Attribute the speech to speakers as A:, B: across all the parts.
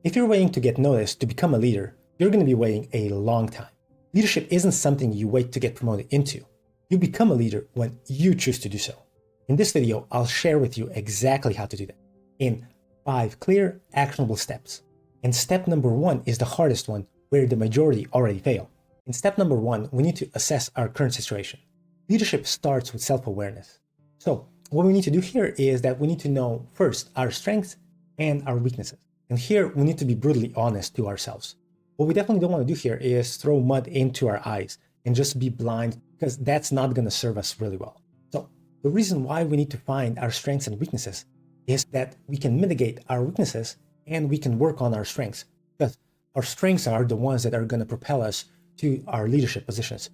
A: If you're waiting to get noticed to become a leader, you're going to be waiting a long time. Leadership isn't something you wait to get promoted into. You become a leader when you choose to do so. In this video, I'll share with you exactly how to do that in 5 clear, actionable steps. And step number 1 is the hardest one, where the majority already fail. In step number 1, we need to assess our current situation. Leadership starts with self-awareness. So what we need to do here is that we need to know first our strengths and our weaknesses. And here we need to be brutally honest to ourselves. What we definitely don't want to do here is throw mud into our eyes and just be blind, because that's not going to serve us really well. So the reason why we need to find our strengths and weaknesses is that we can mitigate our weaknesses and we can work on our strengths, because our strengths are the ones that are going to propel us to our leadership positions.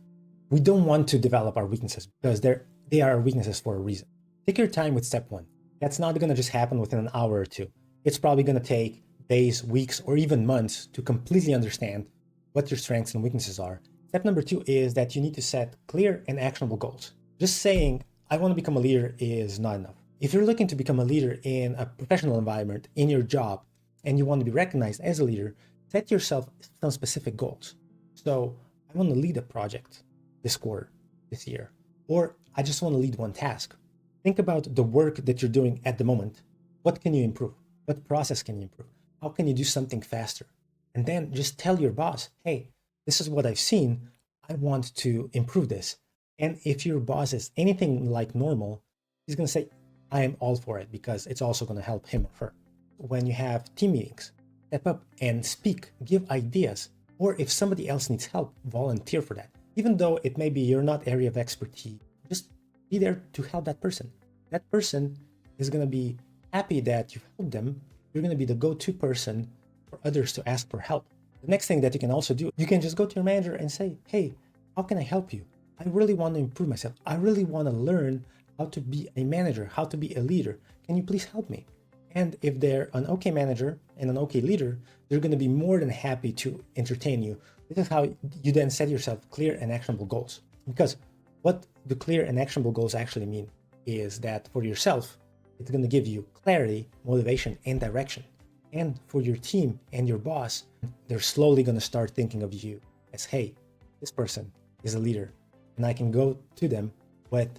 A: We don't want to develop our weaknesses because they are our weaknesses for a reason. Take your time with step 1. That's not going to just happen within an hour or two. It's probably going to take days, weeks, or even months to completely understand what your strengths and weaknesses are. Step number 2 is that you need to set clear and actionable goals. Just saying, I want to become a leader is not enough. If you're looking to become a leader in a professional environment, in your job, and you want to be recognized as a leader, set yourself some specific goals. So I want to lead a project this quarter, this year, or I just want to lead one task. Think about the work that you're doing at the moment. What can you improve? What process can you improve? How can you do something faster? And then just tell your boss, hey, this is what I've seen. I want to improve this. And if your boss is anything like normal, he's going to say, I am all for it, because it's also going to help him or her. When you have team meetings, step up and speak, give ideas. Or if somebody else needs help, volunteer for that. Even though it may be your not area of expertise, just be there to help that person. That person is going to be happy that you've helped them. You're going to be the go-to person for others to ask for help. The next thing that you can also do, you can just go to your manager and say, hey, how can I help you? I really want to improve myself. I really want to learn how to be a manager, how to be a leader. Can you please help me? And if they're an okay manager and an okay leader, they're going to be more than happy to entertain you. This is how you then set yourself clear and actionable goals. Because what the clear and actionable goals actually mean is that for yourself, it's going to give you clarity, motivation, and direction. And for your team and your boss, they're slowly going to start thinking of you as, hey, this person is a leader, and I can go to them with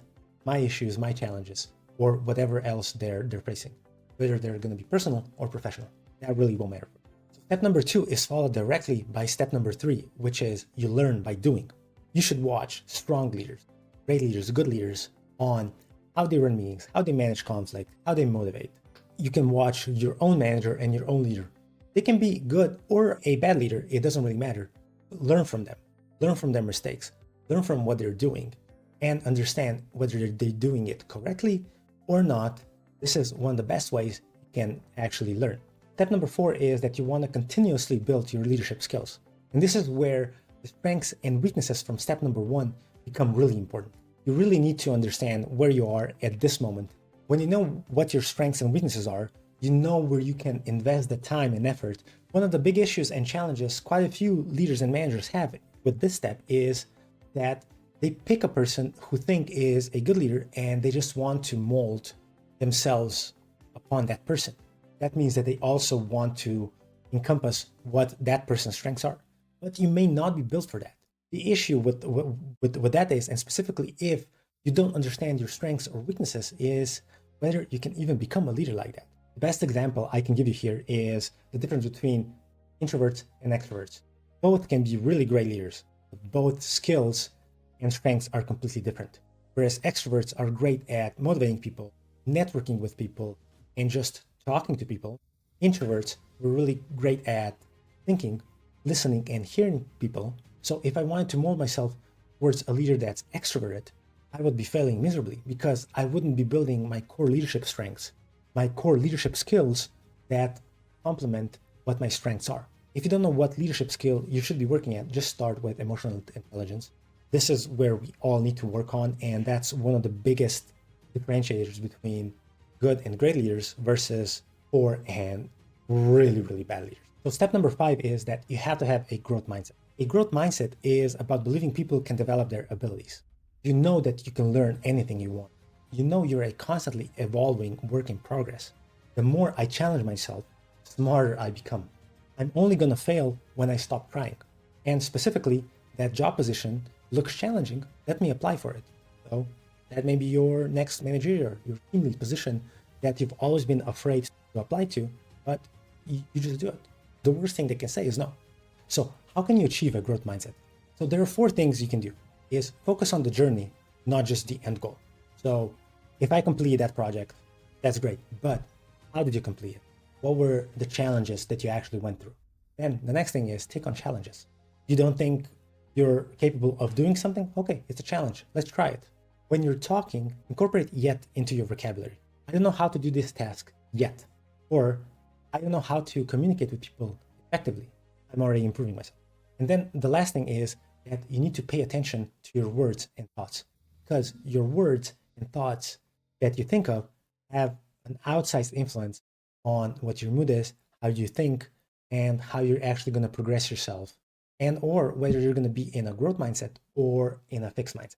A: my issues, my challenges, or whatever else they're facing, whether they're going to be personal or professional. That really won't matter. Step number 2 is followed directly by step number 3, which is you learn by doing. You should watch strong leaders, great leaders, good leaders on how they run meetings, how they manage conflict, how they motivate. You can watch your own manager and your own leader. They can be good or a bad leader. It doesn't really matter. Learn from them. Learn from their mistakes. Learn from what they're doing and understand whether they're doing it correctly or not. This is one of the best ways you can actually learn. Step number 4 is that you want to continuously build your leadership skills. And this is where the strengths and weaknesses from step number 1 become really important. You really need to understand where you are at this moment. When you know what your strengths and weaknesses are, you know where you can invest the time and effort. One of the big issues and challenges quite a few leaders and managers have with this step is that they pick a person who think is a good leader and they just want to mold themselves upon that person. That means that they also want to encompass what that person's strengths are. But you may not be built for that. The issue with that is, and specifically if you don't understand your strengths or weaknesses, is whether you can even become a leader like that. The best example I can give you here is the difference between introverts and extroverts. Both can be really great leaders, but both skills and strengths are completely different. Whereas extroverts are great at motivating people, networking with people, and just talking to people, introverts were really great at thinking, listening, and hearing people. So if I wanted to mold myself towards a leader that's extroverted, I would be failing miserably because I wouldn't be building my core leadership strengths, my core leadership skills that complement what my strengths are. If you don't know what leadership skill you should be working at, just start with emotional intelligence. This is where we all need to work on, and that's one of the biggest differentiators between good and great leaders versus poor and really, really bad leaders. So step number 5 is that you have to have a growth mindset. A growth mindset is about believing people can develop their abilities. You know that you can learn anything you want. You know you're a constantly evolving work in progress. The more I challenge myself, the smarter I become. I'm only going to fail when I stop trying. And specifically, that job position looks challenging. Let me apply for it. So that may be your next managerial, your team lead position that you've always been afraid to apply to, but you just do it. The worst thing they can say is no. So how can you achieve a growth mindset? So there are 4 things you can do. Is focus on the journey, not just the end goal. So if I complete that project, that's great. But how did you complete it? What were the challenges that you actually went through? Then the next thing is take on challenges. You don't think you're capable of doing something? Okay, it's a challenge. Let's try it. When you're talking, incorporate yet into your vocabulary. I don't know how to do this task yet. Or I don't know how to communicate with people effectively. I'm already improving myself. And then the last thing is that you need to pay attention to your words and thoughts, because your words and thoughts that you think of have an outsized influence on what your mood is, how you think, and how you're actually going to progress yourself, and or whether you're going to be in a growth mindset or in a fixed mindset.